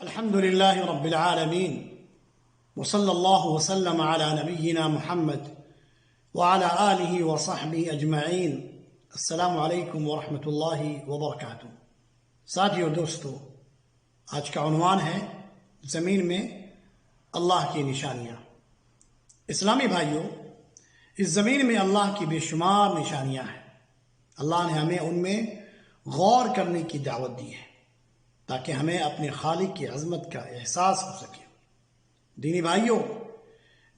الحمد لله رب العالمين وصلى الله وسلم على نبينا محمد وعلى آله وصحبه أجمعين السلام علیکم ورحمۃ اللہ وبرکاتہ۔ ساتھیو دوستو، آج کا عنوان ہے زمین میں اللہ کی نشانیاں۔ اسلامی بھائیوں، اس زمین میں اللہ کی بے شمار نشانیاں ہیں۔ اللہ نے ہمیں ان میں غور کرنے کی دعوت دی ہے تاکہ ہمیں اپنے خالق کی عظمت کا احساس ہو سکے۔ دینی بھائیوں،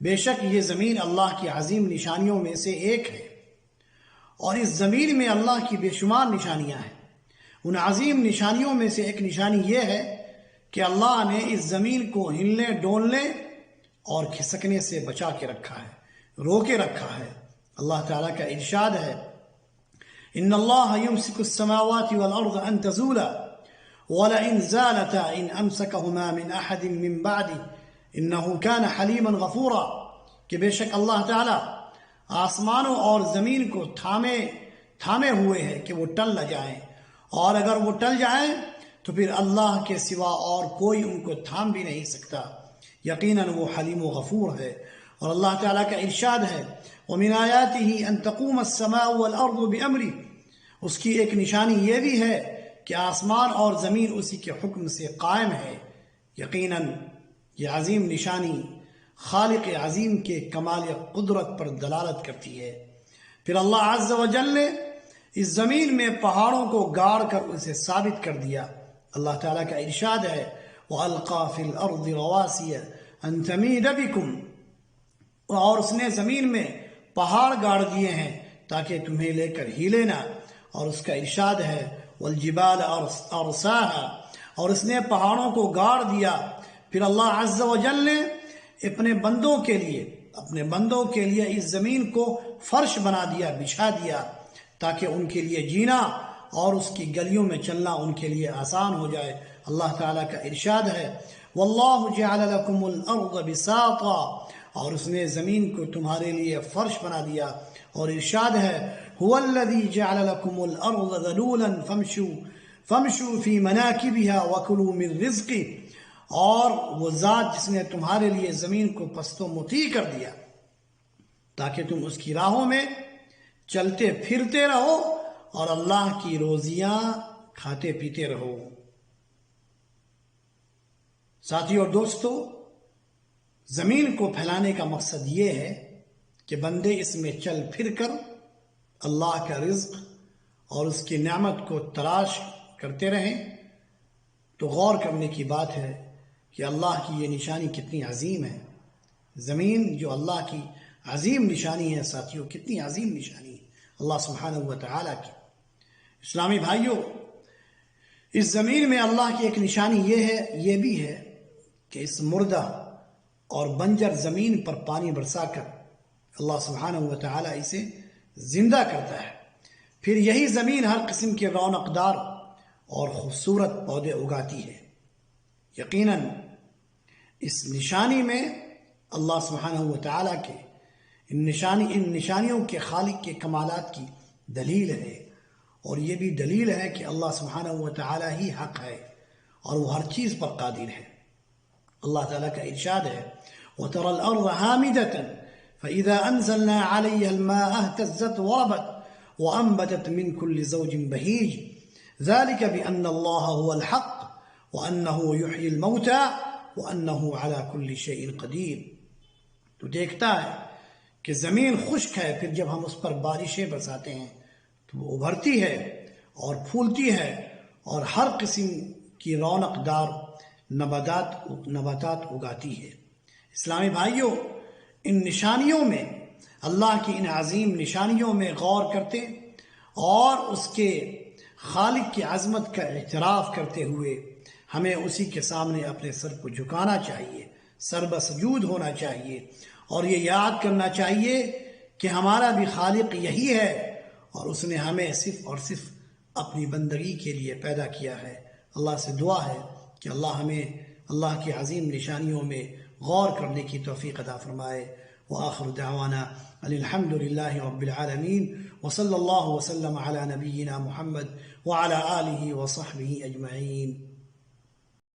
بے شک یہ زمین اللہ کی عظیم نشانیوں میں سے ایک ہے، اور اس زمین میں اللہ کی بے شمار نشانیاں ہیں۔ ان عظیم نشانیوں میں سے ایک نشانی یہ ہے کہ اللہ نے اس زمین کو ہلنے ڈولنے اور کھسکنے سے بچا کے رکھا ہے، روکے رکھا ہے۔ اللہ تعالیٰ کا ارشاد ہے، ان اللہ یمسک السماوات والارض ان تزولا وَلَئِنْ زَالَتَا إِنْ أَمْسَكَهُمَا مِنْ أَحَدٍ مِّن بَعْدِهِ إِنَّهُ كَانَ حَلِيمًا غَفُورًا، کہ بے شک اللہ تعالیٰ آسمانوں اور زمین کو تھامے ہوئے ہے کہ وہ ٹل نہ جائیں، اور اگر وہ ٹل جائیں تو پھر اللہ کے سوا اور کوئی ان کو تھام بھی نہیں سکتا۔ یقیناً وہ حلیم و غفور ہے۔ اور اللہ تعالیٰ کا ارشاد ہے، وَمِنْ آيَاتِهِ أَن تَقُومَ السَّمَاءُ وَالْأَرْضُ بِأَمْرِهِ، اس کی ایک نشانی یہ بھی ہے کہ آسمان اور زمین اسی کے حکم سے قائم ہے۔ یقیناً یہ عظیم نشانی خالق عظیم کے کمال قدرت پر دلالت کرتی ہے۔ پھر اللہ عز و جل نے اس زمین میں پہاڑوں کو گاڑ کر اسے ثابت کر دیا۔ اللہ تعالیٰ کا ارشاد ہے، وَأَلْقَى فِي الْأَرْضِ رَوَاسِيَ أَن تَمِيدَ بِكُمْ، اور اس نے زمین میں پہاڑ گاڑ دیے ہیں تاکہ تمہیں لے کر ہلے نہ۔ اور اس کا ارشاد ہے، والجبال ارساها، اور اس نے پہاڑوں کو گاڑ دیا۔ پھر اللہ عز و جل نے اپنے بندوں کے لیے اس زمین کو فرش بنا دیا، بچھا دیا، تاکہ ان کے لیے جینا اور اس کی گلیوں میں چلنا ان کے لیے آسان ہو جائے۔ اللہ تعالیٰ کا ارشاد ہے، واللہ جعل لکم الارض بساطا، اور اس نے زمین کو تمہارے لیے فرش بنا دیا۔ اور ارشاد ہے، هو الذي جعل لكم الارض ذلولا فامشوا في مناكبها وكلوا من رزقه، اور وہ ذات جس نے تمہارے لیے زمین کو پست و مطیع کر دیا تاکہ تم اس کی راہوں میں چلتے پھرتے رہو اور اللہ کی روزیاں کھاتے پیتے رہو۔ ساتھیو اور دوستو، زمین کو پھیلانے کا مقصد یہ ہے کہ بندے اس میں چل پھر کر اللہ کا رزق اور اس کی نعمت کو تلاش کرتے رہیں۔ تو غور کرنے کی بات ہے کہ اللہ کی یہ نشانی کتنی عظیم ہے۔ زمین جو اللہ کی عظیم نشانی ہے، ساتھیوں کتنی عظیم نشانی ہے اللہ سبحانہ و تعالیٰ کی۔ اسلامی بھائیوں، اس زمین میں اللہ کی ایک نشانی یہ بھی ہے کہ اس مردہ اور بنجر زمین پر پانی برسا کر اللہ سبحانہ و تعالیٰ اسے زندہ کرتا ہے۔ پھر یہی زمین ہر قسم کے رونق دار اور خوبصورت پودے اگاتی ہے۔ یقیناً اس نشانی میں اللہ سبحانہ و تعالیٰ کے ان نشانیوں کے خالق کے کمالات کی دلیل ہے، اور یہ بھی دلیل ہے کہ اللہ سبحانہ و تعالیٰ ہی حق ہے اور وہ ہر چیز پر قادر ہے۔ اللہ تعالیٰ کا ارشاد ہے، وَتَرَى الْأَرْضَ حَامِدَةً فَإِذَا أَنزَلْنَا عَلَيْهَا الْمَاءَ اهْتَزَّتْ وَرَبَتْ وَأَنبَتَتْ مِنْ كُلِّ زَوْجٍ بَهِيجٍ ذَلِكَ بِأَنَّ اللَّهَ هُوَ الْحَقُّ وَأَنَّهُ يُحْيِي الْمَوْتَى وَأَنَّهُ عَلَى كُلِّ شَيْءٍ قَدِيرٌ۔ تو دیکھتا ہے کہ زمین خشک ہے، پھر جب ہم اس پر بارشیں برساتے ہیں تو وہ ابھرتی ہے اور پھولتی ہے اور ہر قسم کی رونق دار نباتات اگاتی ہے۔ اسلامی بھائیوں، ان نشانیوں میں، اللہ کی ان عظیم نشانیوں میں غور کرتے اور اس کے خالق کی عظمت کا اعتراف کرتے ہوئے ہمیں اسی کے سامنے اپنے سر کو جھکانا چاہیے، سر بسجود ہونا چاہیے، اور یہ یاد کرنا چاہیے کہ ہمارا بھی خالق یہی ہے، اور اس نے ہمیں صرف اور صرف اپنی بندگی کے لیے پیدا کیا ہے۔ اللہ سے دعا ہے کہ اللہ ہمیں اللہ کی عظیم نشانیوں میں غور کرنے کی توفیق عطا فرمائے۔ وآخر دعوانا ان الحمد للہ رب العالمین، وصلی اللہ وسلم علی نبینا محمد وعلی آلہ وصحبہ اجمعین۔